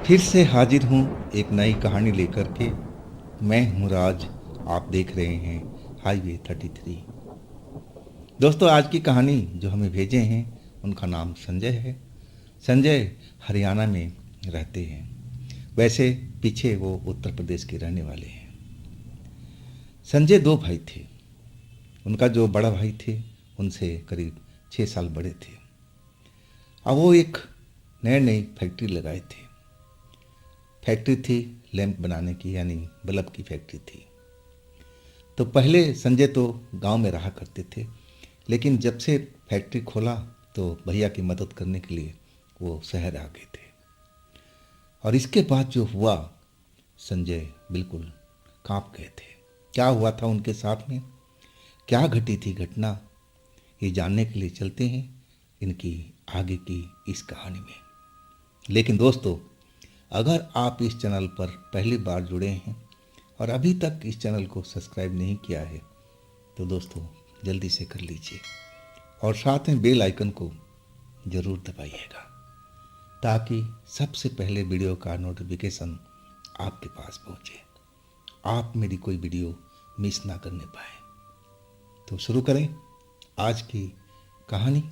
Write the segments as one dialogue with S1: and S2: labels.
S1: फिर से हाजिर हूँ एक नई कहानी लेकर के। मैं हूँ राज। आप देख रहे हैं हाईवे 33। दोस्तों, आज की कहानी जो हमें भेजे हैं उनका नाम संजय है। संजय हरियाणा में रहते हैं। वैसे पीछे वो उत्तर प्रदेश के रहने वाले हैं। संजय दो भाई थे। उनका जो बड़ा भाई थे उनसे करीब 6 साल बड़े थे। अब वो एक नई नई फैक्ट्री लगाए थे। फैक्ट्री थी लैंप बनाने की, यानी बल्ब की फैक्ट्री थी। तो पहले संजय तो गांव में रहा करते थे, लेकिन जब से फैक्ट्री खोला तो भैया की मदद करने के लिए वो शहर आ गए थे। और इसके बाद जो हुआ, संजय बिल्कुल कांप गए थे। क्या हुआ था उनके साथ में, क्या घटी थी घटना, ये जानने के लिए चलते हैं इनकी आगे की इस कहानी में। लेकिन दोस्तों, अगर आप इस चैनल पर पहली बार जुड़े हैं और अभी तक इस चैनल को सब्सक्राइब नहीं किया है तो दोस्तों जल्दी से कर लीजिए और साथ में बेल आइकन को ज़रूर दबाइएगा, ताकि सबसे पहले वीडियो का नोटिफिकेशन आपके पास पहुंचे, आप मेरी कोई वीडियो मिस ना करने पाए। तो शुरू करें आज की कहानी।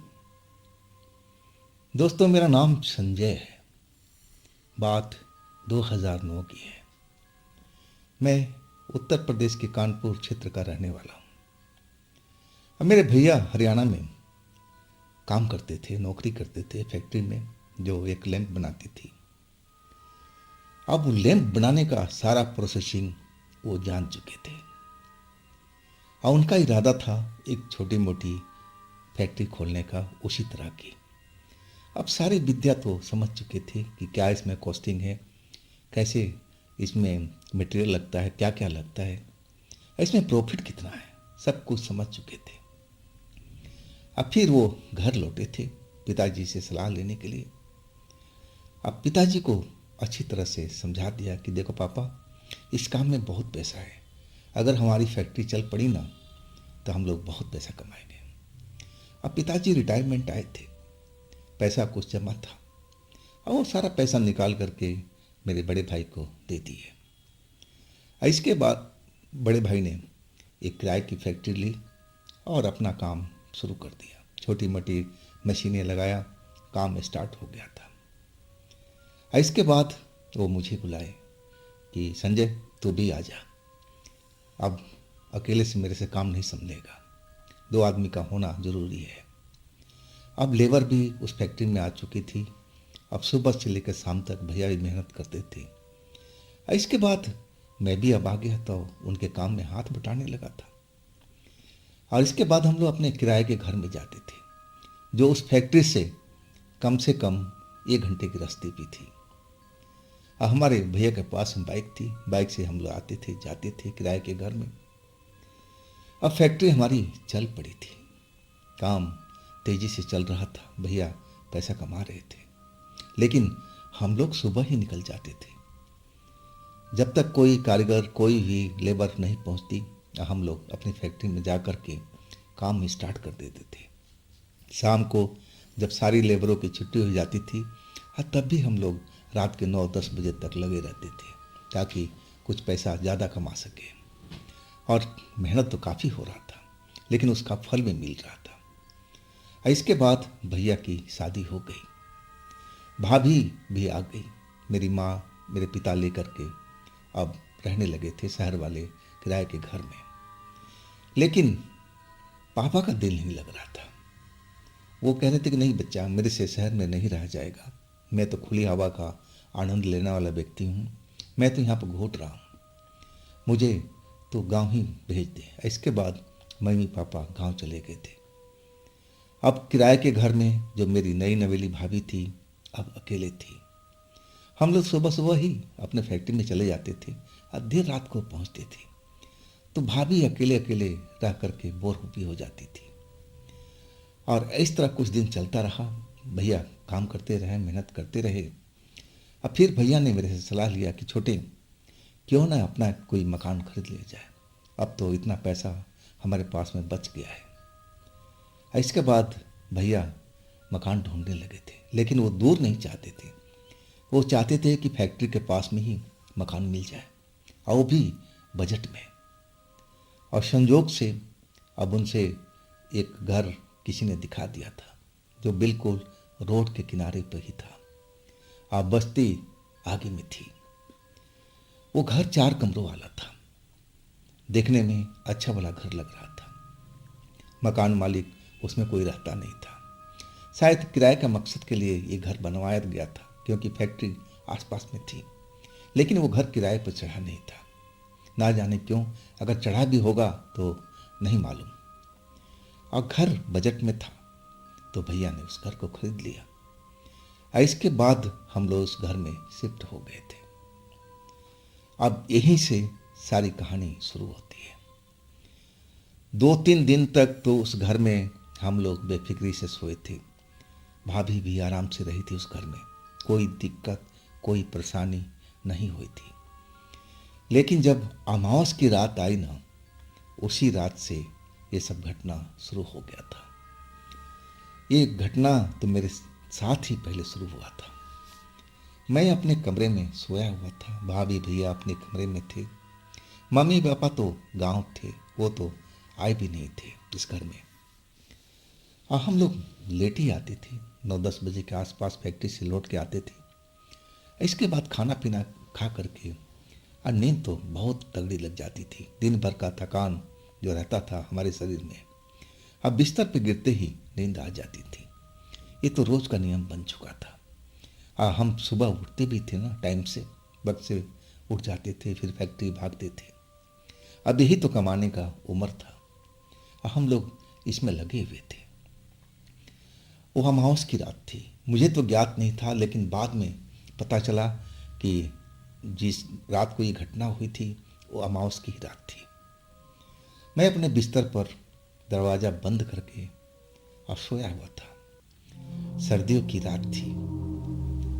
S1: दोस्तों, मेरा नाम संजय है। बात 2009 की है। मैं उत्तर प्रदेश के कानपुर क्षेत्र का रहने वाला हूँ। अब मेरे भैया हरियाणा में काम करते थे, नौकरी करते थे फैक्ट्री में जो एक लैंप बनाती थी। अब वो लैंप बनाने का सारा प्रोसेसिंग वो जान चुके थे और उनका इरादा था एक छोटी मोटी फैक्ट्री खोलने का उसी तरह की। अब सारी विद्या तो समझ चुके थे कि क्या इसमें कॉस्टिंग है, कैसे इसमें मटेरियल लगता है, क्या क्या लगता है, इसमें प्रॉफिट कितना है, सब कुछ समझ चुके थे। अब फिर वो घर लौटे थे पिताजी से सलाह लेने के लिए। अब पिताजी को अच्छी तरह से समझा दिया कि देखो पापा, इस काम में बहुत पैसा है। अगर हमारी फैक्ट्री चल पड़ी ना तो हम लोग बहुत पैसा कमाएंगे। अब पिताजी रिटायरमेंट आए थे, पैसा कुछ जमा था और वो सारा पैसा निकाल करके मेरे बड़े भाई को दे दिए। इसके बाद बड़े भाई ने एक किराए की फैक्ट्री ली और अपना काम शुरू कर दिया। छोटी मोटी मशीनें लगाया, काम स्टार्ट हो गया था। इसके बाद वो मुझे बुलाए कि संजय तू भी आ जा, अब अकेले से मेरे से काम नहीं संभलेगा, 2 आदमी का होना ज़रूरी है। अब लेबर भी उस फैक्ट्री में आ चुकी थी। अब सुबह से लेकर शाम तक भैया भी मेहनत करते थे। इसके बाद मैं भी अब आ गया तो उनके काम में हाथ बटाने लगा था। और इसके बाद हम लोग अपने किराए के घर में जाते थे, जो उस फैक्ट्री से कम 1 घंटे की रास्ते भी थी। और हमारे भैया के पास बाइक थी, बाइक से हम लोग आते थे जाते थे किराए के घर में। अब फैक्ट्री हमारी चल पड़ी थी, काम तेज़ी से चल रहा था, भैया पैसा कमा रहे थे। लेकिन हम लोग सुबह ही निकल जाते थे, जब तक कोई कारीगर कोई भी लेबर नहीं पहुंचती हम लोग अपनी फैक्ट्री में जा कर के काम स्टार्ट कर देते थे। शाम को जब सारी लेबरों की छुट्टी हो जाती थी तब भी हम लोग रात के 9-10 बजे तक लगे रहते थे, ताकि कुछ पैसा ज़्यादा कमा सके। और मेहनत तो काफ़ी हो रहा था, लेकिन उसका फल भी मिल रहा था। इसके बाद भैया की शादी हो गई, भाभी भी आ गई। मेरी माँ मेरे पिता लेकर के अब रहने लगे थे शहर वाले किराए के घर में। लेकिन पापा का दिल नहीं लग रहा था। वो कह रहे थे कि नहीं बच्चा, मेरे से शहर में नहीं रहा जाएगा, मैं तो खुली हवा का आनंद लेने वाला व्यक्ति हूँ, मैं तो यहाँ पर घूट रहा हूँ, मुझे तो गांव ही भेज दे। इसके बाद मम्मी पापा गांव चले गए थे। अब किराए के घर में जो मेरी नई नवेली भाभी थी अब अकेले थी। हम लोग सुबह सुबह ही अपने फैक्ट्री में चले जाते थे और देर रात को पहुंचते थे। तो भाभी अकेले अकेले रह करके बोर भी हो जाती थी। और इस तरह कुछ दिन चलता रहा। भैया काम करते रहे, मेहनत करते रहे। अब फिर भैया ने मेरे से सलाह लिया कि छोटे, क्यों ना अपना कोई मकान खरीद लिया जाए, अब तो इतना पैसा हमारे पास में बच गया है। इसके बाद भैया मकान ढूंढने लगे थे, लेकिन वो दूर नहीं चाहते थे, वो चाहते थे कि फैक्ट्री के पास में ही मकान मिल जाए, और वो भी बजट में। और संयोग से अब उनसे एक घर किसी ने दिखा दिया था जो बिल्कुल रोड के किनारे पर ही था, और बस्ती आगे में थी। वो घर 4 कमरों वाला था। देखने में अच्छा वाला घर लग रहा था। मकान मालिक उसमें कोई रहता नहीं था। शायद किराए का मकसद के लिए ये घर बनवाया गया था, क्योंकि फैक्ट्री आसपास में थी। लेकिन वो घर किराए पर चढ़ा नहीं था, ना जाने क्यों। अगर चढ़ा भी होगा तो नहीं मालूम। और घर बजट में था, तो भैया ने उस घर को खरीद लिया। और इसके बाद हम लोग उस घर में शिफ्ट हो गए थे। अब यहीं से सारी कहानी शुरू होती है। 2-3 दिन तक तो उस घर में हम लोग बेफिक्री से सोए थे। भाभी भी आराम से रही थी उस घर में, कोई दिक्कत, कोई परेशानी नहीं हुई थी। लेकिन जब अमावस की रात आई ना, उसी रात से ये सब घटना शुरू हो गया था। ये घटना तो मेरे साथ ही पहले शुरू हुआ था। मैं अपने कमरे में सोया हुआ था, भाभी भैया अपने कमरे में थे, मम्मी पापा तो गांव थे, वो तो आए भी नहीं थे इस घर में। और हम लोग लेट ही आते थे, 9-10 बजे के आसपास फैक्ट्री से लौट के आते थे। इसके बाद खाना पीना खा करके और नींद तो बहुत तगड़ी लग जाती थी। दिन भर का थकान जो रहता था हमारे शरीर में, अब बिस्तर पे गिरते ही नींद आ जाती थी। ये तो रोज का नियम बन चुका था। हम सुबह उठते भी थे ना, टाइम से, वक्त से उठ जाते थे, फिर फैक्ट्री भागते थे। अब यही तो कमाने का उम्र था, और हम लोग इसमें लगे हुए थे। वो अमावस की रात थी। मुझे तो ज्ञात नहीं था, लेकिन बाद में पता चला कि जिस रात को ये घटना हुई थी वो अमावस की ही रात थी। मैं अपने बिस्तर पर दरवाज़ा बंद करके और सोया हुआ था। सर्दियों की रात थी।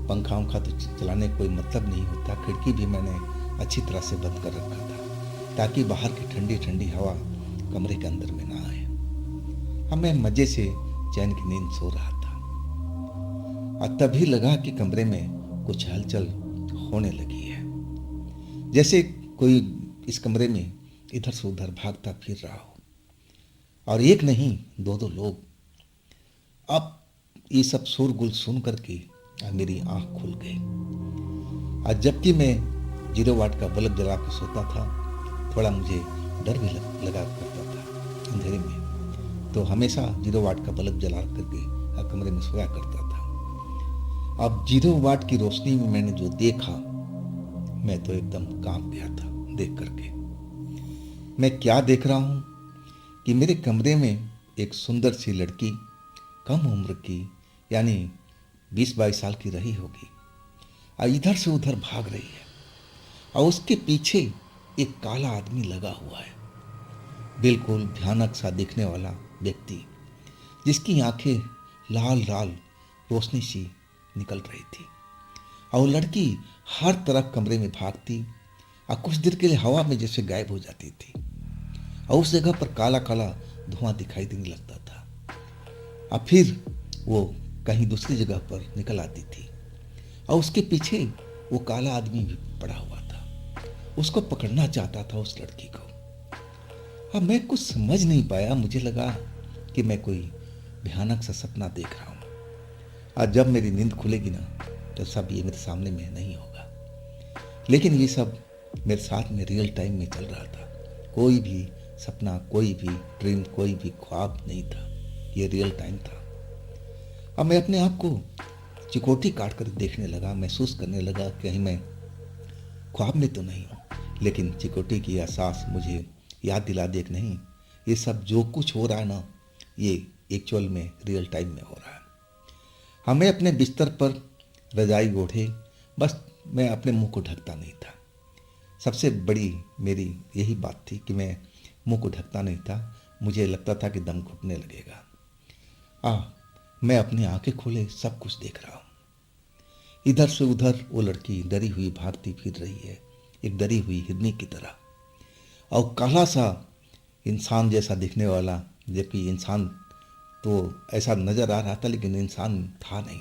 S1: पंखा उंखा तो चलाने कोई मतलब नहीं होता। खिड़की भी मैंने अच्छी तरह से बंद कर रखा था, ताकि बाहर की ठंडी ठंडी हवा कमरे के अंदर में ना आए। अब मैं मज़े से चैन की नींद सो रहा था, और तभी लगा कि कमरे में कुछ हलचल होने लगी है, जैसे कोई इस कमरे में इधर से उधर भागता फिर रहा हो। और एक नहीं, 2-2 लोग। अब ये सब शोरगुल सुन करके मेरी आंख खुल गई। और जबकि मैं 0 वाट का बल्ब जला के सोता था, थोड़ा मुझे डर भी लगा करता था अंधेरे में, तो हमेशा 0 वाट का बल्ब जला करके कमरे में सोया करता था। अब 0 वाट की रोशनी में मैंने जो देखा, मैं तो एकदम कांप गया था देख करके। मैं क्या देख रहा हूँ कि मेरे कमरे में एक सुंदर सी लड़की, कम उम्र की, यानी 20-22 साल की रही होगी, और इधर से उधर भाग रही है। और उसके पीछे एक काला आदमी लगा हुआ है, बिल्कुल भयानक सा दिखने वाला व्यक्ति, जिसकी आंखें लाल लाल रोशनी सी निकल रही थी। और वो लड़की हर तरफ कमरे में भागती और कुछ देर के लिए हवा में जैसे गायब हो जाती थी, और उस जगह पर काला काला धुआं दिखाई देने लगता था। और फिर वो कहीं दूसरी जगह पर निकल आती थी, और उसके पीछे वो काला आदमी भी पड़ा हुआ था। उसको पकड़ना चाहता था उस लड़की को। अब मैं कुछ समझ नहीं पाया। मुझे लगा कि मैं कोई भयानक सा सपना देख रहा हूँ, और जब मेरी नींद खुलेगी ना, तो सब ये मेरे सामने में नहीं होगा। लेकिन ये सब मेरे साथ में रियल टाइम में चल रहा था। कोई भी सपना, कोई भी ड्रीम, कोई भी ख्वाब नहीं था, ये रियल टाइम था। अब मैं अपने आप को चिकोटी काट कर देखने लगा, महसूस करने लगा कहीं मैं ख्वाब में तो नहीं हूँ। लेकिन चिकोटी की एहसास मुझे याद दिला दे कि नहीं, ये सब जो कुछ हो रहा है ना, ये एक्चुअल में रियल टाइम में हो रहा है। हमें अपने बिस्तर पर रजाई ओढ़े, बस मैं अपने मुंह को ढकता नहीं था। सबसे बड़ी मेरी यही बात थी कि मैं मुंह को ढकता नहीं था। मुझे लगता था कि दम घुटने लगेगा। मैं अपनी आंखें खोले सब कुछ देख रहा हूँ। इधर से उधर वो लड़की डरी हुई भागती फिर रही है, एक डरी हुई हिरनी की तरह। और काला सा इंसान जैसा दिखने वाला, जबकि इंसान तो ऐसा नज़र आ रहा था, लेकिन इंसान था नहीं।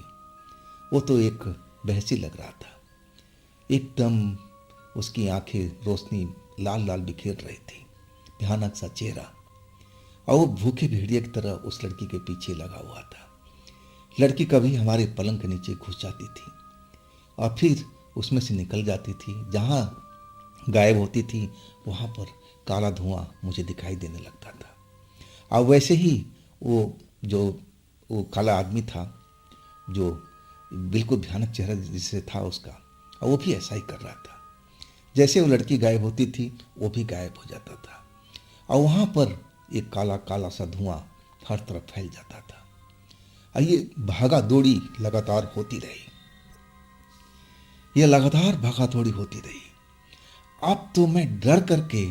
S1: वो तो एक बहसी लग रहा था। एकदम उसकी आंखें रोशनी लाल लाल बिखेर रही थी, भयानक सा चेहरा, और वो भूखे भेड़िए की तरह उस लड़की के पीछे लगा हुआ था। लड़की कभी हमारे पलंग के नीचे घुस जाती थी और फिर उसमें से निकल जाती थी। जहाँ गायब होती थी वहाँ पर काला धुआं मुझे दिखाई देने लगता था। और वैसे ही वो काला आदमी था, जो बिल्कुल भयानक चेहरा जिससे था उसका, और वो भी ऐसा ही कर रहा था। जैसे वो लड़की गायब होती थी वो भी गायब हो जाता था, और वहाँ पर एक काला काला सा धुआं हर तरफ फैल जाता था। और ये भागा दौड़ी लगातार होती रही, ये लगातार भागा दौड़ी होती रही। अब तो मैं डर करके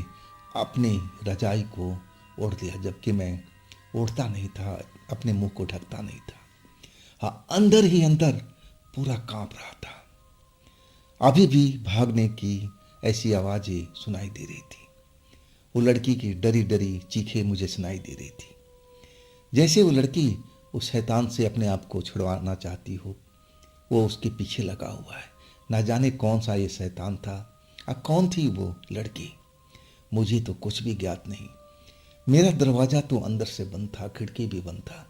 S1: अपनी रजाई को ओढ़ लिया, जबकि मैं ओढ़ता नहीं था, अपने मुंह को ढकता नहीं था। हाँ, अंदर ही अंदर पूरा कांप रहा था। अभी भी भागने की ऐसी आवाज़ें सुनाई दे रही थी। वो लड़की की डरी डरी चीखें मुझे सुनाई दे रही थी, जैसे वो लड़की उस शैतान से अपने आप को छुड़वाना चाहती हो। वो उसके पीछे लगा हुआ है। ना जाने कौन सा ये शैतान था और कौन थी वो लड़की, मुझे तो कुछ भी ज्ञात नहीं। मेरा दरवाज़ा तो अंदर से बंद था, खिड़की भी बंद था।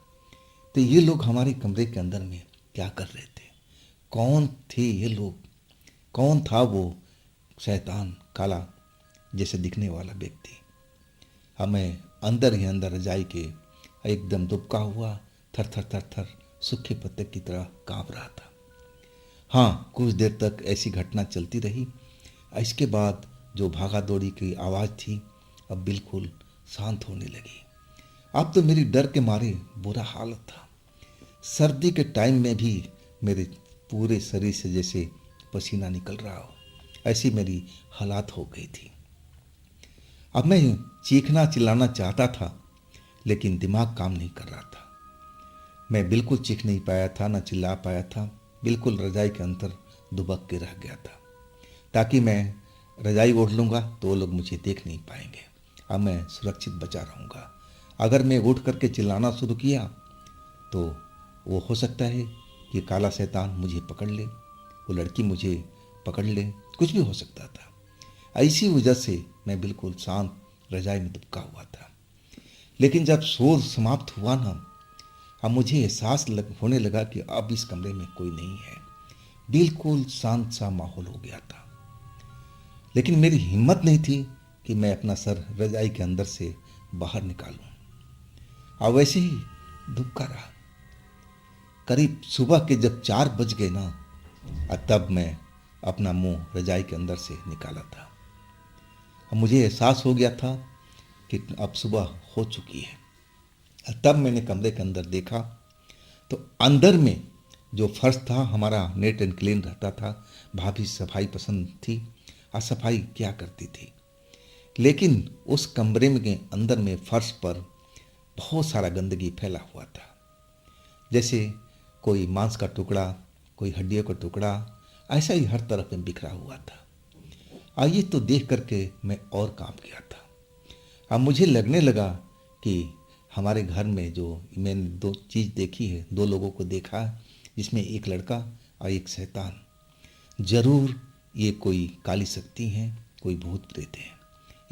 S1: तो ये लोग हमारे कमरे के अंदर में क्या कर रहे थे? कौन थे ये लोग? कौन था वो शैतान, काला जैसे दिखने वाला व्यक्ति? हमें अंदर ही अंदर रजाई के एकदम दुबका हुआ, थर थर थर थर सूखे पत्ते की तरह कांप रहा था। हाँ, कुछ देर तक ऐसी घटना चलती रही। इसके बाद जो भागा दौड़ी की आवाज़ थी अब बिल्कुल शांत होने लगी। अब तो मेरी डर के मारे बुरा हालत था। सर्दी के टाइम में भी मेरे पूरे शरीर से जैसे पसीना निकल रहा हो, ऐसी मेरी हालात हो गई थी। अब मैं चीखना चिल्लाना चाहता था, लेकिन दिमाग काम नहीं कर रहा था। मैं बिल्कुल चीख नहीं पाया था, ना चिल्ला पाया था। बिल्कुल रजाई के अंदर दुबक के रह गया था, ताकि मैं रजाई ओढ़ लूँगा तो वो लोग मुझे देख नहीं पाएंगे। अब मैं सुरक्षित बचा रहूँगा। अगर मैं उठ करके चिल्लाना शुरू किया तो वो हो सकता है कि काला शैतान मुझे पकड़ ले, वो लड़की मुझे पकड़ ले, कुछ भी हो सकता था। इसी वजह से मैं बिल्कुल शांत रजाई में दुबका हुआ था। लेकिन जब शोर समाप्त हुआ ना, अब मुझे होने लगा कि अब इस कमरे में कोई नहीं है। बिल्कुल शांत सा माहौल हो गया था। लेकिन मेरी हिम्मत नहीं थी कि मैं अपना सर रजाई के अंदर से बाहर निकालूं। अब वैसे ही दुबका रहा। करीब सुबह के जब 4 बज गए ना, तब मैं अपना मुंह रजाई के अंदर से निकाला था। अब मुझे एहसास हो गया था कि अब सुबह हो चुकी है। तब मैंने कमरे के अंदर देखा तो अंदर में जो फर्श था हमारा नेट एंड क्लीन रहता था। भाभी सफाई पसंद थी और सफाई क्या करती थी। लेकिन उस कमरे में के अंदर में फर्श पर बहुत सारा गंदगी फैला हुआ था, जैसे कोई मांस का टुकड़ा, कोई हड्डियों का टुकड़ा, ऐसा ही हर तरफ में बिखरा हुआ था। आइए तो देख करके मैं और कांप गया था। अब मुझे लगने लगा कि हमारे घर में जो मैंने 2 चीज़ देखी है, 2 लोगों को देखा है, जिसमें एक लड़का और एक शैतान। ज़रूर ये कोई काली शक्ति हैं, कोई भूत प्रेत हैं।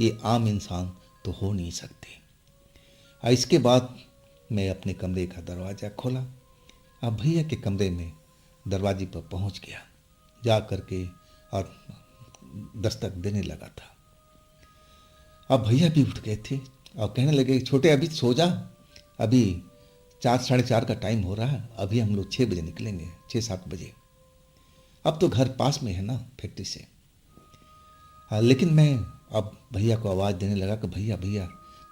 S1: ये आम इंसान तो हो नहीं सकते। और इसके बाद मैं अपने कमरे का दरवाज़ा खोला। अब भैया के कमरे में दरवाजे पर पहुंच गया, जा करके और दस्तक देने लगा था। अब भैया भी उठ गए थे और कहने लगे, छोटे अभी सो जा, अभी 4 साढ़े 4 का टाइम हो रहा है, अभी हम लोग 6 बजे निकलेंगे, 6-7 बजे। अब तो घर पास में है ना फैक्ट्री से। लेकिन मैं अब भैया को आवाज़ देने लगा कि भैया भैया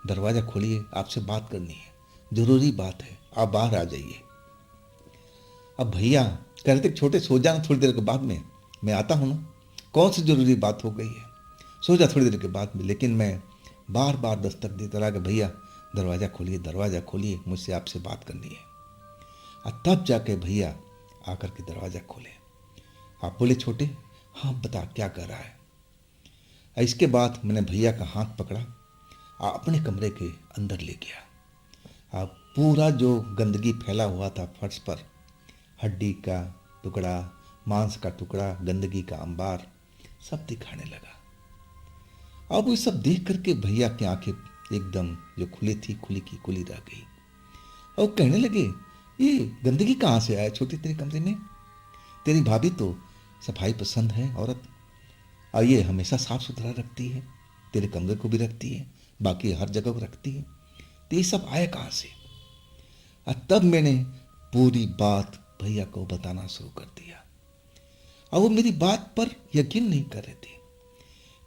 S1: दरवाज़ा खोलिए, आपसे बात करनी है, ज़रूरी बात है, आप बाहर आ जाइए। अब भैया कह रहे थे, छोटे सो जाना, थोड़ी देर के बाद में मैं आता हूँ ना, कौन सी ज़रूरी बात हो गई है, सो जा थोड़ी देर के बाद में। लेकिन मैं बार बार दस्तक देता रहा कि भैया दरवाज़ा खोलिए, दरवाज़ा खोलिए, मुझसे आपसे बात करनी है। और तब जाके भैया आकर के दरवाज़ा खोले। आप बोले, छोटे हाँ बता क्या कर रहा है। इसके बाद मैंने भैया का हाथ पकड़ा और अपने कमरे के अंदर ले गया। अब पूरा जो गंदगी फैला हुआ था फर्श पर, हड्डी का टुकड़ा, मांस का टुकड़ा, गंदगी का अंबार सब दिखाने लगा। अब वो सब देख करके भैया की आंखें एकदम जो खुली थी खुली की खुली रह गई और कहने लगे, ये गंदगी कहाँ से आया छोटे तेरे कमरे में? तेरी भाभी तो सफाई पसंद है औरत, और ये हमेशा साफ सुथरा रखती है, तेरे कमरे को भी रखती है, बाकी हर जगह को रखती है, तो ये सब आया कहाँ से? और तब मैंने पूरी बात भैया को बताना शुरू कर दिया और वो मेरी बात पर यकीन नहीं कर रहे थे।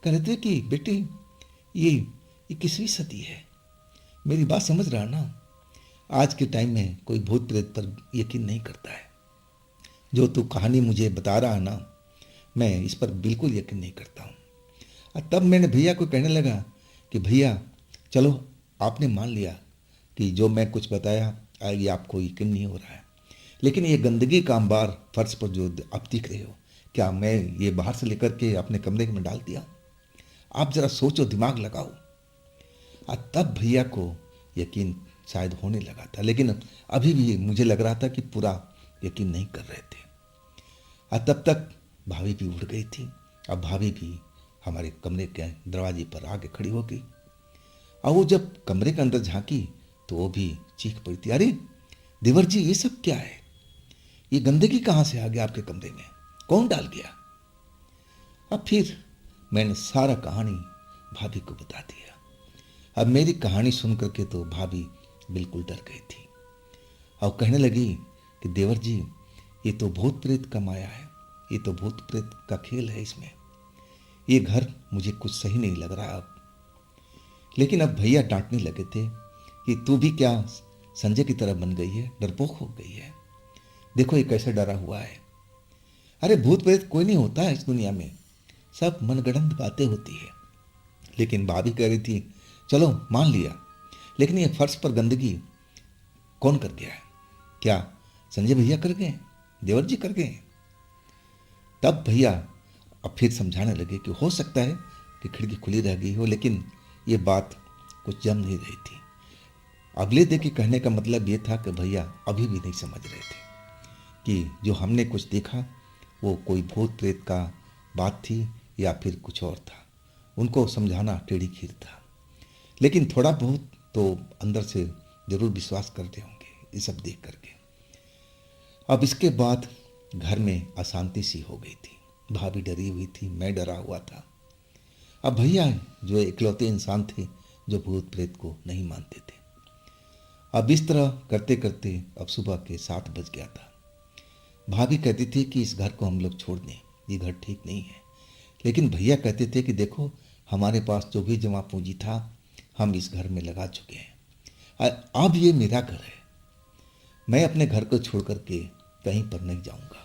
S1: कह रहे थे कि बेटे ये 21वीं सदी है, मेरी बात समझ रहा ना? आज के टाइम में कोई भूत प्रेत पर यकीन नहीं करता है। जो तू कहानी मुझे बता रहा है ना, मैं इस पर बिल्कुल यकीन नहीं करता हूँ। और तब मैंने भैया को कहने लगा कि भैया चलो, आपने मान लिया कि जो मैं कुछ बताया ये आपको यकीन नहीं हो रहा है, लेकिन ये गंदगी का अंबार फर्श पर जो आप दिख रहे हो, क्या मैं ये बाहर से लेकर के अपने कमरे में डाल दिया? आप जरा सोचो, दिमाग लगाओ। और तब भैया को यकीन शायद होने लगा था, लेकिन अभी भी मुझे लग रहा था कि पूरा यकीन नहीं कर रहे थे। और तब तक भाभी भी उठ गई थी। अब भाभी भी हमारे कमरे के दरवाजे पर आके खड़ी हो गई और वो जब कमरे के अंदर झांकी तो वो भी चीख पड़ी थी, अरे देवर जी, ये सब क्या है? ये गंदगी कहाँ से आ गया आपके कमरे में? कौन डाल गया? अब फिर मैंने सारा कहानी भाभी को बता दिया। अब मेरी कहानी सुन करके तो भाभी बिल्कुल डर गई थी और कहने लगी कि देवर जी, ये तो भूत प्रेत का माया है, ये तो भूत प्रेत का खेल है, इसमें ये घर मुझे कुछ सही नहीं लग रहा अब। लेकिन अब भैया डांटने लगे थे कि तू भी क्या संजय की तरह बन गई है, डरपोक हो गई है, देखो ये कैसे डरा हुआ है। अरे भूत प्रेत कोई नहीं होता है इस दुनिया में, सब मनगढ़ंत बातें होती है। लेकिन भाभी कह रही थी चलो मान लिया, लेकिन ये फर्श पर गंदगी कौन कर गया है? क्या संजय भैया कर गए, देवर जी कर गए? तब भैया अब फिर समझाने लगे कि हो सकता है कि खिड़की खुली रह गई हो, लेकिन ये बात कुछ जम नहीं रही थी। अगले दिन के कहने का मतलब ये था कि भैया अभी भी नहीं समझ रहे थे कि जो हमने कुछ देखा वो कोई भूत प्रेत का बात थी या फिर कुछ और था। उनको समझाना टेढ़ी खीर था, लेकिन थोड़ा बहुत तो अंदर से जरूर विश्वास करते होंगे ये सब देख करके। अब इसके बाद घर में अशांति सी हो गई थी। भाभी डरी हुई थी, मैं डरा हुआ था। अब भैया जो इकलौते इंसान थे जो भूत प्रेत को नहीं मानते थे। अब इस तरह करते करते अब सुबह के 7 बज गया था। भाभी कहती थी कि इस घर को हम लोग छोड़ दें, ये घर ठीक नहीं है। लेकिन भैया कहते थे कि देखो, हमारे पास जो भी जमा पूंजी था हम इस घर में लगा चुके हैं, अब ये मेरा घर है, मैं अपने घर को छोड़ करके कहीं पर नहीं जाऊंगा।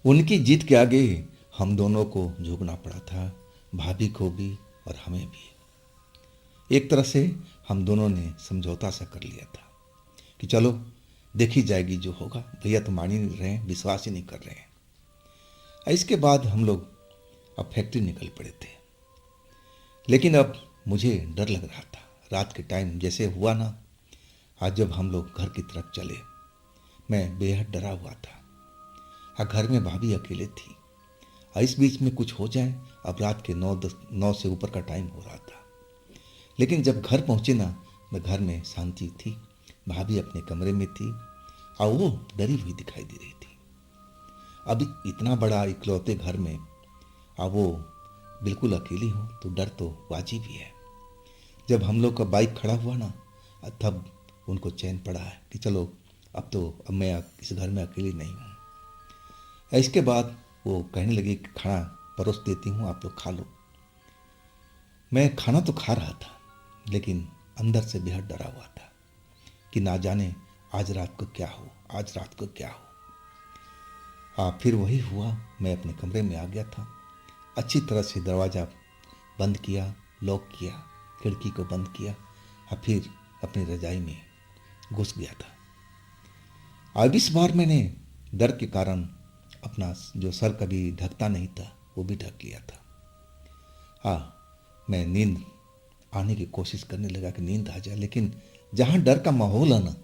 S1: उनकी जीत के आगे हम दोनों को झुकना पड़ा था, भाभी को भी और हमें भी। एक तरह से हम दोनों ने समझौता सा कर लिया था कि चलो देखी जाएगी जो होगा। भैया तो मान ही नहीं रहे हैं, विश्वास ही नहीं कर रहे हैं। इसके बाद हम लोग अब फैक्ट्री निकल पड़े थे, लेकिन अब मुझे डर लग रहा था। रात के टाइम जैसे हुआ ना, आज जब हम लोग घर की तरफ चले, मैं बेहद डरा हुआ था। घर में भाभी अकेले थी और इस बीच में कुछ हो जाए। अब रात के 9 से ऊपर का टाइम हो रहा था, लेकिन जब घर पहुंचे ना, मैं घर में शांति थी, भाभी अपने कमरे में थी और वो डरी हुई दिखाई दे रही थी। अब इतना बड़ा इकलौते घर में अब वो बिल्कुल अकेली हो तो डर तो वाजिब ही है। जब हम लोग का बाइक खड़ा हुआ ना, तब उनको चैन पड़ा है कि चलो अब मैं इस घर में अकेली नहीं हूँ। इसके बाद वो कहने लगी कि खाना परोस देती हूँ, आप लोग खा लो। मैं खाना तो खा रहा था, लेकिन अंदर से बेहद डरा हुआ था कि ना जाने आज रात को क्या हो, आज रात को क्या हो। फिर वही हुआ, मैं अपने कमरे में आ गया था, अच्छी तरह से दरवाज़ा बंद किया, लॉक किया, खिड़की को बंद किया और फिर अपनी रजाई में घुस गया था। अब इस बार मैंने डर के कारण अपना जो सर कभी ढकता नहीं था वो भी ढक लिया था। मैं नींद आने की कोशिश करने लगा कि नींद आ जाए, लेकिन जहाँ डर का माहौल है ना,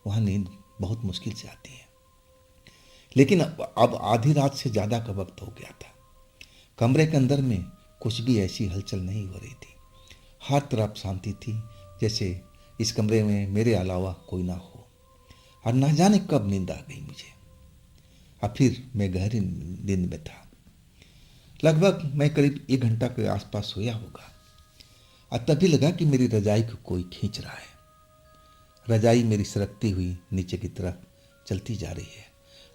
S1: वहाँ नींद बहुत मुश्किल से आती है। लेकिन अब आधी रात से ज़्यादा का वक्त हो गया था। कमरे के अंदर में कुछ भी ऐसी हलचल नहीं हो रही थी। हर तरफ शांति थी, जैसे इस कमरे में मेरे अलावा कोई ना हो। और ना जाने कब नींद आ गई मुझे। और फिर मैं गहरी नींद में था। लगभग मैं करीब 1 घंटा के आसपास सोया होगा। और तभी लगा कि मेरी रजाई को कोई खींच रहा है। रजाई मेरी सरकती हुई नीचे की तरफ चलती जा रही है।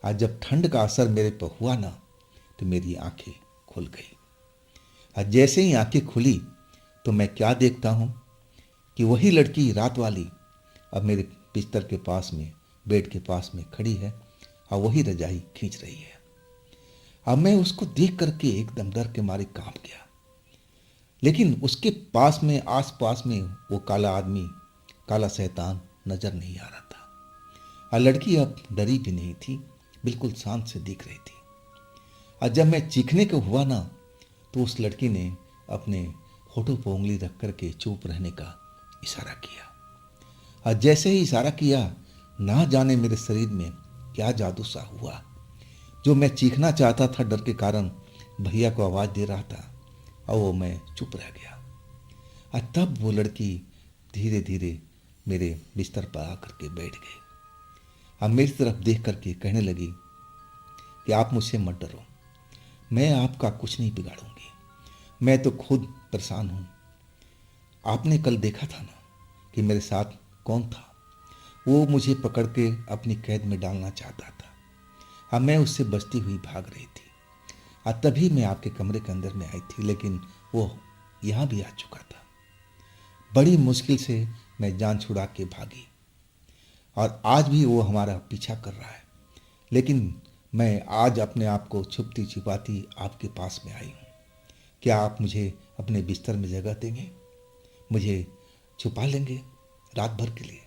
S1: आज जब ठंड का असर मेरे पर हुआ ना, तो मेरी आंखें खुल गई। और जैसे ही आंखें खुली तो मैं क्या देखता हूँ कि वही लड़की, रात वाली, अब मेरे बिस्तर के पास में, बेड के पास में खड़ी है और वही रजाई खींच रही है। अब मैं उसको देख करके एकदम डर के मारे कांप गया। लेकिन उसके पास में, आस पास में, वो काला आदमी, काला शैतान नजर नहीं आ रहा था। और लड़की अब डरी भी नहीं थी, बिल्कुल शांत से दिख रही थी। और जब मैं चीखने को हुआ ना, तो उस लड़की ने अपने होठों पर उंगली रख करके चुप रहने का इशारा किया। और जैसे ही इशारा किया, ना जाने मेरे शरीर में क्या जादू सा हुआ। जो मैं चीखना चाहता था डर के कारण, भैया को आवाज़ दे रहा था, और वो मैं चुप रह गया। और तब वो लड़की धीरे धीरे मेरे बिस्तर पर आकर के बैठ गई। अब मेरी तरफ देख करके कहने लगी कि आप मुझसे मत डरो, मैं आपका कुछ नहीं बिगाड़ूंगी, मैं तो खुद परेशान हूँ। आपने कल देखा था ना कि मेरे साथ कौन था। वो मुझे पकड़ के अपनी कैद में डालना चाहता था। अब मैं उससे बचती हुई भाग रही थी। और तभी मैं आपके कमरे के अंदर में आई थी, लेकिन वो यहाँ भी आ चुका था। बड़ी मुश्किल से मैं जान छुड़ा के भागी, और आज भी वो हमारा पीछा कर रहा है। लेकिन मैं आज अपने आप को छुपती छिपाती आपके पास में आई हूँ। क्या आप मुझे अपने बिस्तर में जगह देंगे? मुझे छुपा लेंगे रात भर के लिए?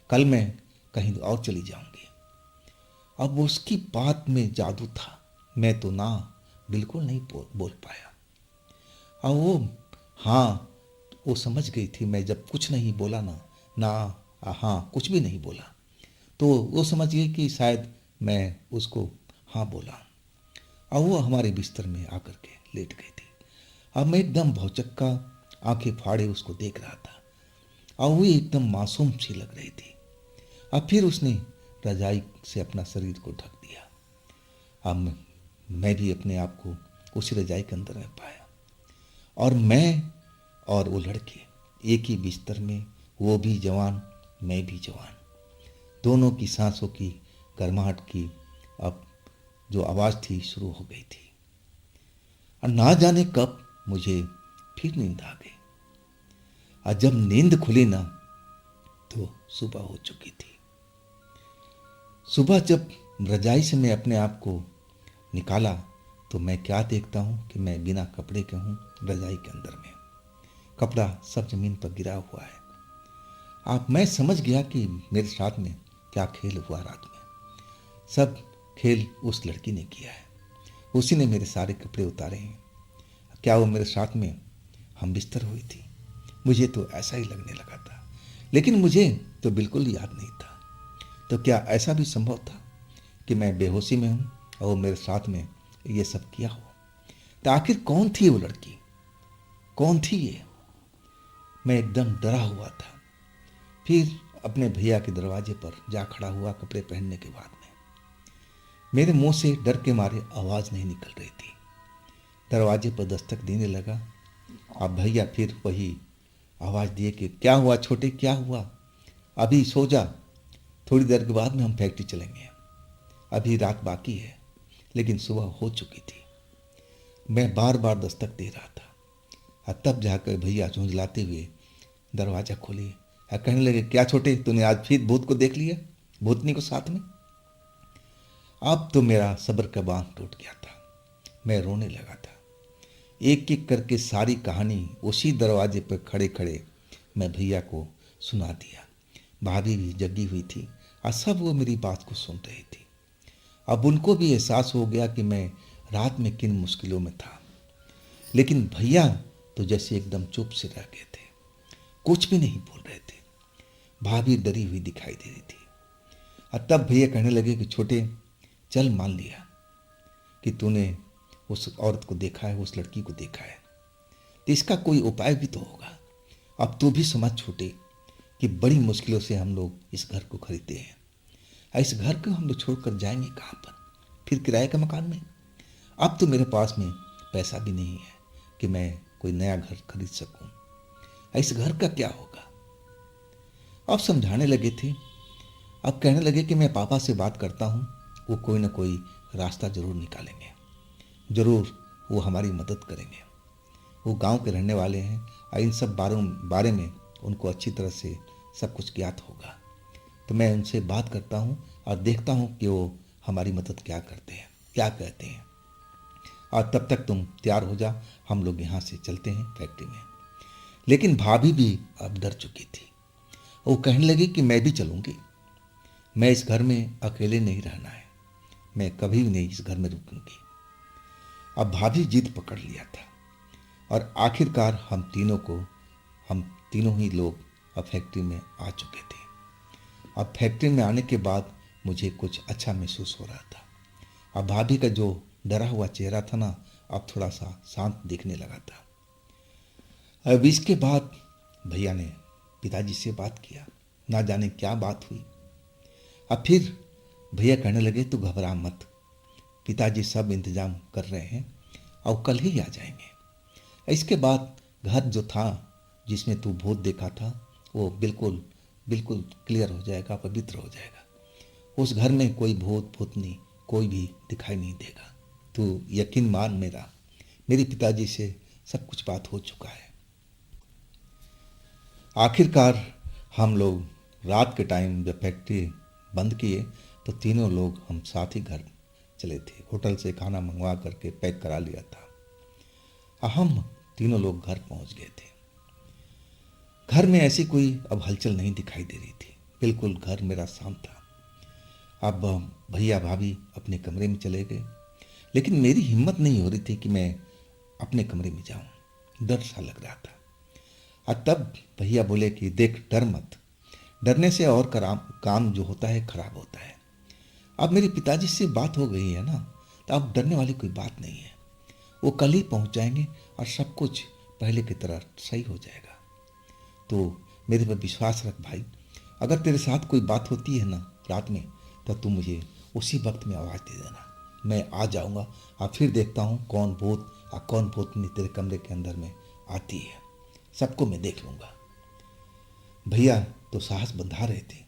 S1: कल मैं कहीं और चली जाऊंगी। अब उसकी बात में जादू था। मैं तो ना बिल्कुल नहीं बोल पाया। और वो, हाँ, वो समझ गई थी। मैं जब कुछ नहीं बोला ना, ना हाँ, कुछ भी नहीं बोला, तो वो समझ गई कि शायद मैं उसको हाँ बोला। और वो हमारे बिस्तर में आकर के लेट गई थी। अब मैं एकदम भौचक्का आंखें फाड़े उसको देख रहा था, और वो एकदम मासूम सी लग रही थी। अब फिर उसने रजाई से अपना शरीर को ढक दिया। अब मैं भी अपने आप को उसी रजाई के अंदर रह पाया। और मैं और वो लड़की एक ही बिस्तर में, वो भी जवान, मैं भी जवान। दोनों की सांसों की गर्माहट की अब जो आवाज़ थी शुरू हो गई थी। और ना जाने कब मुझे फिर नींद आ गई। और जब नींद खुली ना, तो सुबह हो चुकी थी। सुबह जब रजाई से मैं अपने आप को निकाला, तो मैं क्या देखता हूँ कि मैं बिना कपड़े के हूँ रजाई के अंदर में। कपड़ा सब जमीन पर गिरा हुआ है। अब मैं समझ गया कि मेरे साथ में क्या खेल हुआ रात में। सब खेल उस लड़की ने किया है। उसी ने मेरे सारे कपड़े उतारे हैं। क्या वो मेरे साथ में हम बिस्तर हुई थी? मुझे तो ऐसा ही लगने लगा था, लेकिन मुझे तो बिल्कुल याद नहीं था। तो क्या ऐसा भी संभव था कि मैं बेहोशी में हूँ और वो मेरे साथ में ये सब किया हो? तो आखिर कौन थी वो लड़की? कौन थी ये? मैं एकदम डरा हुआ था। फिर अपने भैया के दरवाजे पर जा खड़ा हुआ कपड़े पहनने के बाद में। मेरे मुंह से डर के मारे आवाज़ नहीं निकल रही थी। दरवाजे पर दस्तक देने लगा। अब भैया फिर वही आवाज़ दिए कि क्या हुआ छोटे, क्या हुआ? अभी सो जा, थोड़ी देर के बाद में हम फैक्ट्री चलेंगे। अभी रात बाकी है। लेकिन सुबह हो चुकी थी। मैं बार बार दस्तक दे रहा था, और तब जाकर भैया झुंझलाते हुए दरवाज़ा खोले और कहने लगे, क्या छोटे, तूने आज फिर भूत को देख लिया, भूतनी को साथ में? अब तो मेरा सब्र का बांध टूट गया था। मैं रोने लगा था। एक एक करके सारी कहानी उसी दरवाजे पर खड़े खड़े मैं भैया को सुना दिया। भाभी भी जगी हुई थी और सब वो मेरी बात को सुन रही थी। अब उनको भी एहसास हो गया कि मैं रात में किन मुश्किलों में था। लेकिन भैया तो जैसे एकदम चुप से रह गए थे, कुछ भी नहीं बोल रहे थे। भाभी डरी हुई दिखाई दे रही थी। और तब भैया कहने लगे कि छोटे, चल मान लिया कि तूने उस औरत को देखा है, उस लड़की को देखा है, तो इसका कोई उपाय भी तो होगा। अब तू भी समझ छूटे कि बड़ी मुश्किलों से हम लोग इस घर को खरीदते हैं। इस घर को हम लोग छोड़कर जाएंगे कहाँ पर, फिर किराए के मकान में। अब तो मेरे पास में पैसा भी नहीं है कि मैं कोई नया घर खरीद सकूं। इस घर का क्या होगा। अब समझाने लगे थे। अब कहने लगे कि मैं पापा से बात करता हूँ, वो कोई ना कोई रास्ता जरूर निकालेंगे, जरूर वो हमारी मदद करेंगे। वो गांव के रहने वाले हैं और इन सब बारे में उनको अच्छी तरह से सब कुछ ज्ञात होगा। तो मैं उनसे बात करता हूँ और देखता हूँ कि वो हमारी मदद क्या करते हैं, क्या कहते हैं। और तब तक तुम तैयार हो जा, हम लोग यहाँ से चलते हैं फैक्ट्री में। लेकिन भाभी भी अब डर चुकी थी। वो कहने लगी कि मैं भी चलूँगी, मैं इस घर में अकेले नहीं रहना है, मैं कभी भी नहीं इस घर में रुकूंगी। अब भाभी जिद पकड़ लिया था और आखिरकार हम तीनों ही लोग अब फैक्ट्री में आ चुके थे। अब फैक्ट्री में आने के बाद मुझे कुछ अच्छा महसूस हो रहा था। अब भाभी का जो डरा हुआ चेहरा था ना, अब थोड़ा सा शांत दिखने लगा था। अब इसके बाद भैया ने पिताजी से बात किया, ना जाने क्या बात हुई। अब फिर भैया कहने लगे तू घबरा मत, पिताजी सब इंतजाम कर रहे हैं और कल ही आ जाएंगे। इसके बाद घर जो था जिसमें तू भूत देखा था वो बिल्कुल बिल्कुल क्लियर हो जाएगा, पवित्र हो जाएगा। उस घर में कोई भूत भूतनी कोई भी दिखाई नहीं देगा। तू यकीन मान मेरे पिताजी से सब कुछ बात हो चुका है। आखिरकार हम लोग रात के टाइम जब फैक्ट्री बंद किए तो तीनों लोग हम साथ ही घर चले थे। होटल से खाना मंगवा करके पैक करा लिया था। हम तीनों लोग घर पहुंच गए थे। घर में ऐसी कोई अब हलचल नहीं दिखाई दे रही थी, बिल्कुल घर मेरा शांत था। अब भैया भाभी अपने कमरे में चले गए, लेकिन मेरी हिम्मत नहीं हो रही थी कि मैं अपने कमरे में जाऊं, डर सा लग रहा था। और तब भैया बोले कि देख डर मत, डरने से और काम जो होता है खराब होता है। अब मेरे पिताजी से बात हो गई है ना, तो अब डरने वाली कोई बात नहीं है। वो कल ही पहुंच जाएंगे और सब कुछ पहले की तरह सही हो जाएगा। तो मेरे पर विश्वास रख भाई, अगर तेरे साथ कोई बात होती है ना रात में, तो तू मुझे उसी वक्त में आवाज़ दे देना, मैं आ जाऊंगा और फिर देखता हूँ कौन भूत और कौन भूतनी तेरे कमरे के अंदर में आती है, सबको मैं देख लूँगा। भैया तो साहस बंधा रहे थे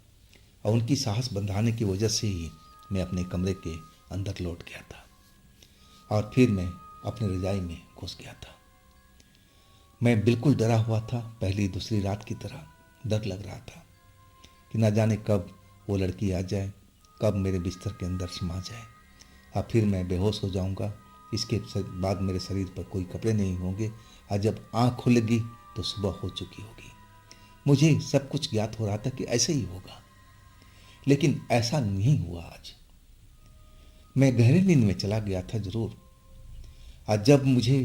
S1: और उनकी साहस बंधाने की वजह से ही मैं अपने कमरे के अंदर लौट गया था और फिर मैं अपनी रजाई में घुस गया था। मैं बिल्कुल डरा हुआ था, पहली दूसरी रात की तरह डर लग रहा था कि ना जाने कब वो लड़की आ जाए, कब मेरे बिस्तर के अंदर समा जाए और फिर मैं बेहोश हो जाऊंगा। इसके बाद मेरे शरीर पर कोई कपड़े नहीं होंगे और जब आँख खुलेगी तो सुबह हो चुकी होगी। मुझे सब कुछ ज्ञात हो रहा था कि ऐसे ही होगा, लेकिन ऐसा नहीं हुआ। आज मैं गहरी नींद में चला गया था जरूर। आज जब मुझे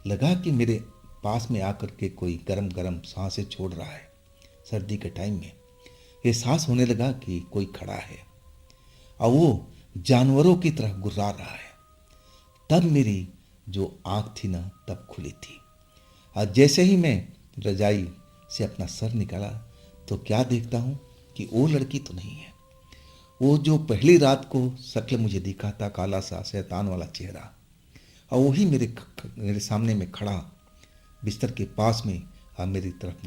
S1: लगा कि मेरे पास में आकर के कोई गरम गरम सांसें छोड़ रहा है, सर्दी के टाइम में एहसास होने लगा कि कोई खड़ा है और वो जानवरों की तरह गुर्रा रहा है। तब मेरी जो आँख थी ना तब खुली थी और जैसे ही मैं रजाई से अपना सर निकाला तो क्या देखता हूँ कि वो लड़की तो नहीं है। वो जो पहली रात को शक्ल मुझे दिखा था, काला सा शैतान वाला चेहरा, और वही मेरे सामने में खड़ा बिस्तर के पास में और मेरी तरफ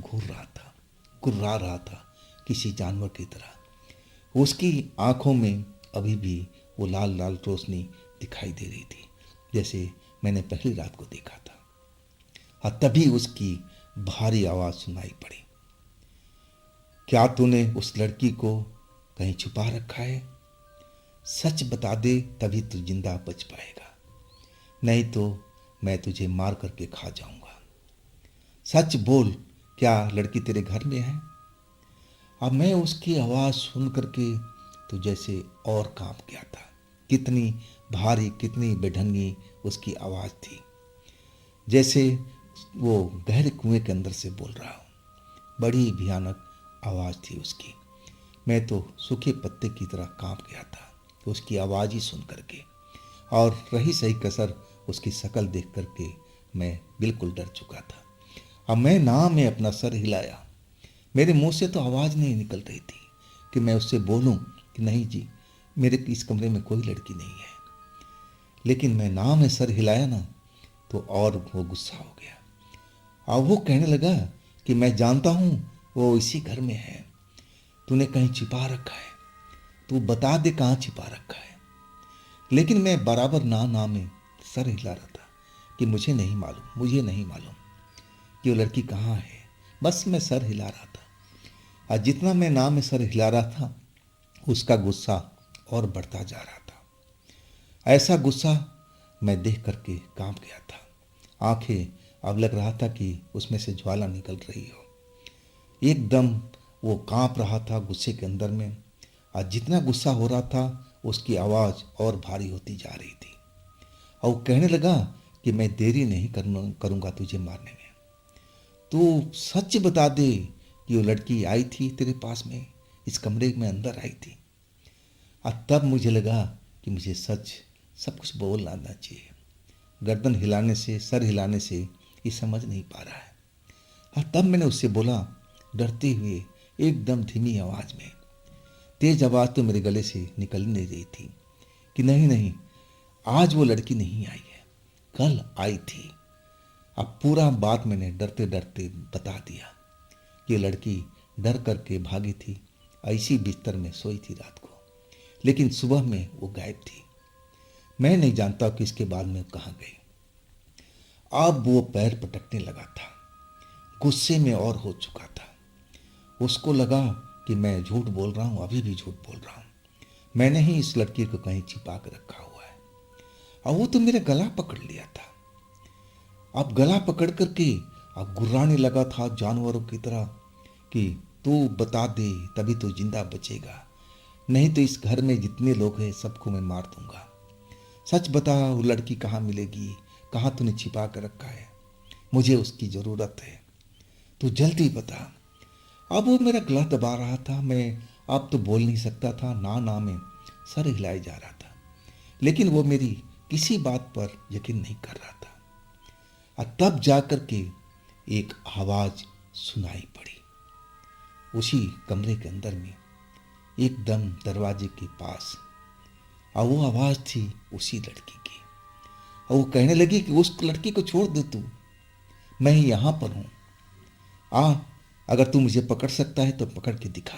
S1: गुर्रा रहा था किसी जानवर की तरह। उसकी आंखों में अभी भी वो लाल लाल रोशनी दिखाई दे रही थी जैसे मैंने पहली रात को देखा था। और तभी उसकी भारी आवाज़ सुनाई पड़ी, क्या तूने उस लड़की को कहीं छुपा रखा है? सच बता दे, तभी तू जिंदा बच पाएगा, नहीं तो मैं तुझे मार करके खा जाऊंगा। सच बोल, क्या लड़की तेरे घर में है? अब मैं उसकी आवाज़ सुन करके तो जैसे और कांप गया था। कितनी भारी, कितनी बेढंगी उसकी आवाज़ थी, जैसे वो गहरे कुएं के अंदर से बोल रहा हूँ। बड़ी भयानक आवाज़ थी उसकी। मैं तो सूखे पत्ते की तरह कांप गया था तो उसकी आवाज़ ही सुन करके, और रही सही कसर उसकी शक्ल देख करके मैं बिल्कुल डर चुका था। अब मैं ना में अपना सर हिलाया, मेरे मुंह से तो आवाज़ नहीं निकल रही थी कि मैं उससे बोलूं कि नहीं जी, मेरे इस कमरे में कोई लड़की नहीं है। लेकिन मैं ना में सर हिलाया ना, तो और वो गुस्सा हो गया। अब वो कहने लगा कि मैं जानता हूँ वो इसी घर में है, तूने कहीं छिपा रखा है, तू बता दे कहाँ छिपा रखा है। लेकिन मैं बराबर ना में सर हिला रहा था कि मुझे नहीं मालूम, मुझे नहीं मालूम कि वो लड़की कहाँ है। बस मैं सर हिला रहा था, और जितना मैं ना में सर हिला रहा था उसका गुस्सा और बढ़ता जा रहा था। ऐसा गुस्सा मैं देख करके कांप गया था। आंखें, अब लग रहा था कि उसमें से ज्वाला निकल रही हो। एकदम वो कांप रहा था गुस्से के अंदर में, और जितना गुस्सा हो रहा था उसकी आवाज़ और भारी होती जा रही थी। और वो कहने लगा कि मैं देरी नहीं करूँगा तुझे मारने में। तू सच बता दे कि वो लड़की आई थी तेरे पास में, इस कमरे में अंदर आई थी। और तब मुझे लगा कि मुझे सच सब कुछ बोल आना चाहिए। गर्दन हिलाने से, सर हिलाने से ये समझ नहीं पा रहा है। और तब मैंने उससे बोला, डरते हुए, एकदम धीमी आवाज़ में, तेज आवाज़ तो मेरे गले से निकल नहीं रही थी, कि नहीं नहीं, आज वो लड़की नहीं आई है, कल आई थी। अब पूरा बात मैंने डरते डरते बता दिया कि लड़की डर करके भागी थी, ऐसी बिस्तर में सोई थी रात को, लेकिन सुबह में वो गायब थी। मैं नहीं जानता कि इसके बाद में कहाँ गई। अब वो पैर पटकने लगा था, गुस्से में और हो चुका था। उसको लगा कि मैं झूठ बोल रहा हूँ, अभी भी झूठ बोल रहा हूँ, मैंने ही इस लड़की को कहीं छिपा कर रखा हुआ है। और वो तो मेरा गला पकड़ लिया था। अब गला पकड़ करके अब गुर्राने लगा था जानवरों की तरह कि तू बता दे तभी तो जिंदा बचेगा, नहीं तो इस घर में जितने लोग हैं सबको मैं मार दूंगा। सच बता, वो लड़की कहाँ मिलेगी, कहाँ तूने छिपा कर रखा है, मुझे उसकी ज़रूरत है, तू जल्दी बता। अब वो मेरा गला दबा रहा था, मैं अब तो बोल नहीं सकता था, ना में सर हिलाए जा रहा था, लेकिन वो मेरी किसी बात पर यकीन नहीं कर रहा था। और तब जाकर के एक आवाज़ सुनाई पड़ी उसी कमरे के अंदर में, एकदम दरवाजे के पास। और वो आवाज़ थी उसी लड़की की। और वो कहने लगी कि उस लड़की को छोड़ दे तू, मैं यहाँ पर हूँ, आ, अगर तू मुझे पकड़ सकता है तो पकड़ के दिखा,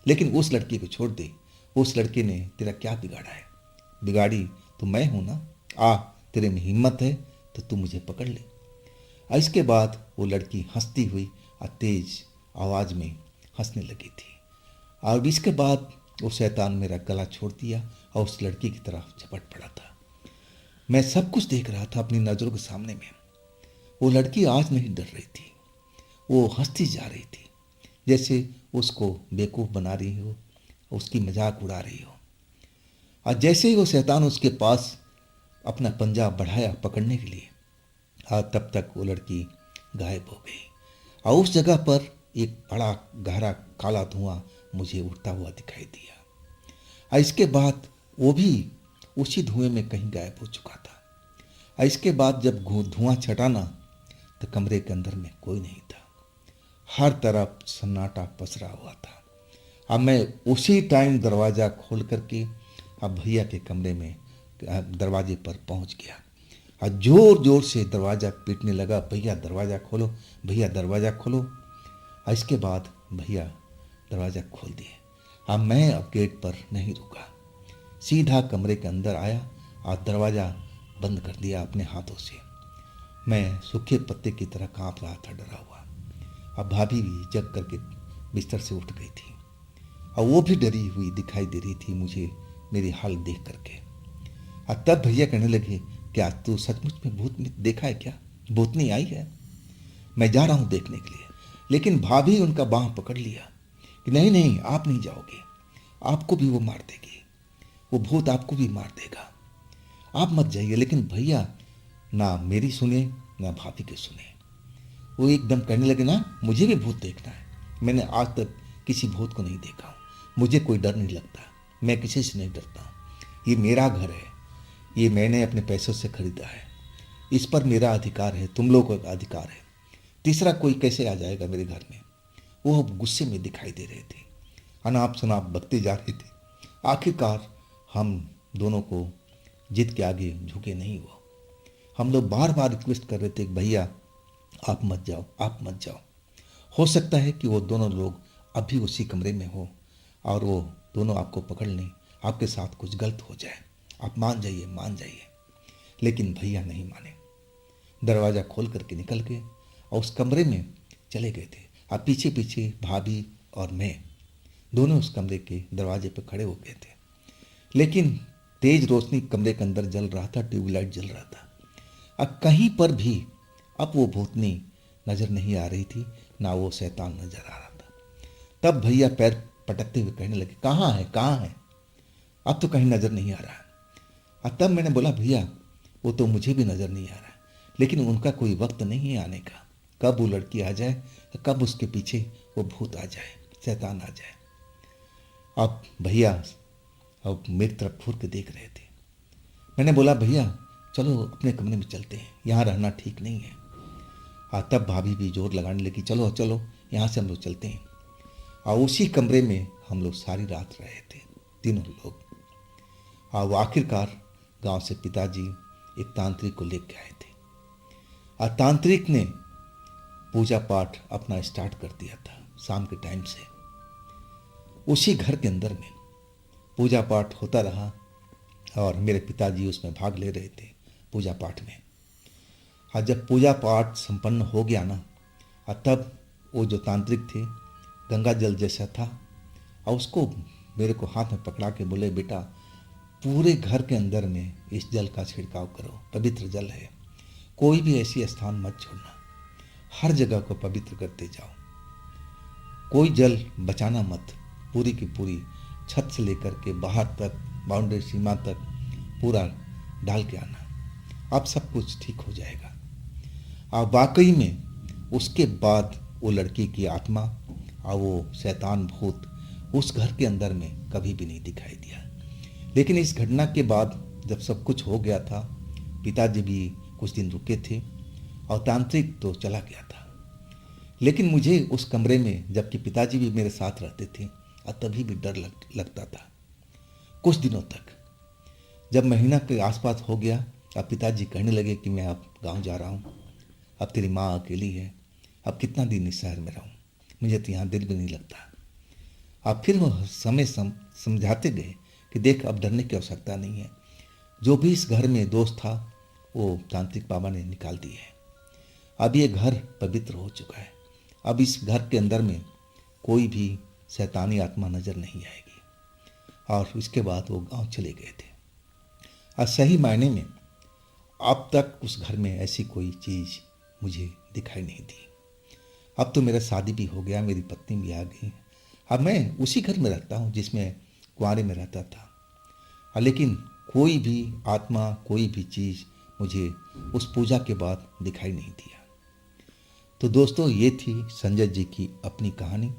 S1: लेकिन उस लड़की को छोड़ दे। उस लड़के ने तेरा क्या बिगाड़ा है, बिगाड़ी तो मैं हूँ ना, आ, तेरे में हिम्मत है तो तू मुझे पकड़ ले। और इसके बाद वो लड़की हंसती हुई और तेज आवाज़ में हंसने लगी थी। और इसके बाद वो शैतान मेरा गला छोड़ दिया और उस लड़की की तरफ झपट पड़ा था। मैं सब कुछ देख रहा था अपनी नज़रों के सामने में। वो लड़की आज नहीं डर रही थी, वो हंसती जा रही थी, जैसे उसको बेवकूफ़ बना रही हो, उसकी मजाक उड़ा रही हो। और जैसे ही वो शैतान उसके पास अपना पंजा बढ़ाया पकड़ने के लिए, और तब तक वो लड़की गायब हो गई। और उस जगह पर एक बड़ा गहरा काला धुआं मुझे उड़ता हुआ दिखाई दिया। और इसके बाद वो भी उसी धुएं में कहीं गायब हो चुका था। और इसके बाद जब धुआं छटाना तो कमरे के अंदर में कोई नहीं था, हर तरफ सन्नाटा पसरा हुआ था। अब मैं उसी टाइम दरवाज़ा खोल करके अब भैया के कमरे में दरवाजे पर पहुंच गया और ज़ोर ज़ोर से दरवाज़ा पीटने लगा, भैया दरवाज़ा खोलो, भैया दरवाज़ा खोलो। और इसके बाद भैया दरवाज़ा खोल दिए। अब मैं अब गेट पर नहीं रुका, सीधा कमरे के अंदर आया और दरवाज़ा बंद कर दिया अपने हाथों से। मैं सूखे पत्ते की तरह कांप रहा था डरा हुआ। अब भाभी भी जग करके बिस्तर से उठ गई थी और वो भी डरी हुई दिखाई दे रही थी मुझे मेरी हाल देख करके। और तब भैया कहने लगे, क्या तू सचमुच में भूत देखा है क्या, भूतनी आई है? मैं जा रहा हूँ देखने के लिए, लेकिन भाभी उनका बाँह पकड़ लिया कि नहीं नहीं, आप नहीं जाओगे, आपको भी वो मार देगी, वो भूत आपको भी मार देगा, आप मत जाइए। लेकिन भैया ना मेरी सुने ना भाभी के सुने, वो एकदम कहने लगे, ना मुझे भी भूत देखना है, मैंने आज तक किसी भूत को नहीं देखा हूँ, मुझे कोई डर नहीं लगता, मैं किसी से नहीं डरता हूँ, ये मेरा घर है, ये मैंने अपने पैसों से खरीदा है, इस पर मेरा अधिकार है, तुम लोगों का अधिकार है, तीसरा कोई कैसे आ जाएगा मेरे घर में। वो गुस्से में दिखाई दे रहे थे, अनाप शनाप बकते जा रहे थे। आखिरकार हम दोनों को जिद के आगे झुके नहीं वो। हम लोग बार बार रिक्वेस्ट कर रहे थे कि भैया आप मत जाओ, आप मत जाओ। हो सकता है कि वो दोनों लोग अभी उसी कमरे में हो और वो दोनों आपको पकड़ लें, आपके साथ कुछ गलत हो जाए, आप मान जाइए, मान जाइए। लेकिन भैया नहीं माने, दरवाज़ा खोल करके निकल गए और उस कमरे में चले गए थे। अब पीछे पीछे भाभी और मैं दोनों उस कमरे के दरवाजे पर खड़े हो गए थे। लेकिन तेज रोशनी कमरे के अंदर जल रहा था, ट्यूबलाइट जल रहा था। अब कहीं पर भी अब वो भूतनी नज़र नहीं आ रही थी, ना वो शैतान नज़र आ रहा था। तब भैया पैर पटकते हुए कहने लगे, कहाँ है, कहाँ है, अब तो कहीं नज़र नहीं आ रहा है। और तब मैंने बोला, भैया वो तो मुझे भी नज़र नहीं आ रहा है, लेकिन उनका कोई वक्त नहीं है आने का। कब वो लड़की आ जाए, कब उसके पीछे वो भूत आ जाए, शैतान आ जाए। अब भैया अब मेरी तरफ घूर के देख रहे थे। मैंने बोला, भैया चलो अपने कमरे में चलते हैं, यहाँ रहना ठीक नहीं है। हाँ, तब भाभी भी जोर लगाने लगी, चलो चलो यहाँ से हम लोग चलते हैं। और उसी कमरे में हम लोग सारी रात रहे थे, तीनों लोग। और वो आखिरकार गांव से पिताजी एक तांत्रिक को लेके आए थे और तांत्रिक ने पूजा पाठ अपना स्टार्ट कर दिया था शाम के टाइम से। उसी घर के अंदर में पूजा पाठ होता रहा और मेरे पिताजी उसमें भाग ले रहे थे पूजा पाठ में। और जब पूजा पाठ संपन्न हो गया ना, और तब वो जो तांत्रिक थे, गंगा जल जैसा था, और उसको मेरे को हाथ में पकड़ा के बोले, बेटा पूरे घर के अंदर में इस जल का छिड़काव करो, पवित्र जल है, कोई भी ऐसी स्थान मत छोड़ना, हर जगह को पवित्र करते जाओ, कोई जल बचाना मत, पूरी की पूरी छत से लेकर के बाहर तक, बाउंड्री सीमा तक पूरा डाल के आना, अब सब कुछ ठीक हो जाएगा। और वाकई में उसके बाद वो लड़की की आत्मा और वो शैतान भूत उस घर के अंदर में कभी भी नहीं दिखाई दिया। लेकिन इस घटना के बाद जब सब कुछ हो गया था, पिताजी भी कुछ दिन रुके थे और तांत्रिक तो चला गया था। लेकिन मुझे उस कमरे में, जबकि पिताजी भी मेरे साथ रहते थे, और तभी भी डर लगता था कुछ दिनों तक। जब महीना के आसपास हो गया, अब पिताजी कहने लगे कि मैं अब गांव जा रहा हूँ, अब तेरी माँ अकेली है, अब कितना दिन इस शहर में रहूँ, मुझे तो यहाँ दिल भी नहीं लगता। अब फिर वो समय समझाते गए कि देख, अब डरने की आवश्यकता नहीं है, जो भी इस घर में दोस्त था वो तांत्रिक बाबा ने निकाल दिए है। अब ये घर पवित्र हो चुका है, अब इस घर के अंदर में कोई भी शैतानी आत्मा नज़र नहीं आएगी। और इसके बाद वो गांव चले गए थे। और सही मायने में अब तक उस घर में ऐसी कोई चीज़ मुझे दिखाई नहीं दी। अब तो मेरा शादी भी हो गया, मेरी पत्नी भी आ गई, अब मैं उसी घर में रहता हूँ जिसमें कुंवारे में रहता था। लेकिन कोई भी आत्मा, कोई भी चीज़ मुझे उस पूजा के बाद दिखाई नहीं दिया। तो दोस्तों, ये थी संजय जी की अपनी कहानी।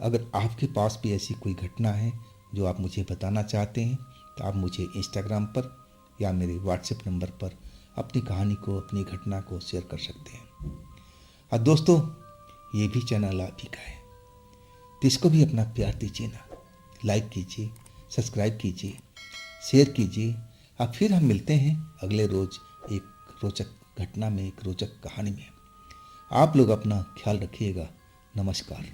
S1: अगर आपके पास भी ऐसी कोई घटना है जो आप मुझे बताना चाहते हैं, तो आप मुझे इंस्टाग्राम पर या मेरे व्हाट्सएप नंबर पर अपनी कहानी को, अपनी घटना को शेयर कर सकते हैं। और दोस्तों, ये भी चैनल आप ही का है, तो इसको भी अपना प्यार दीजिए ना, लाइक कीजिए, सब्सक्राइब कीजिए, शेयर कीजिए। अब फिर हम मिलते हैं अगले रोज़ एक रोचक घटना में, एक रोचक कहानी में। आप लोग अपना ख्याल रखिएगा। नमस्कार।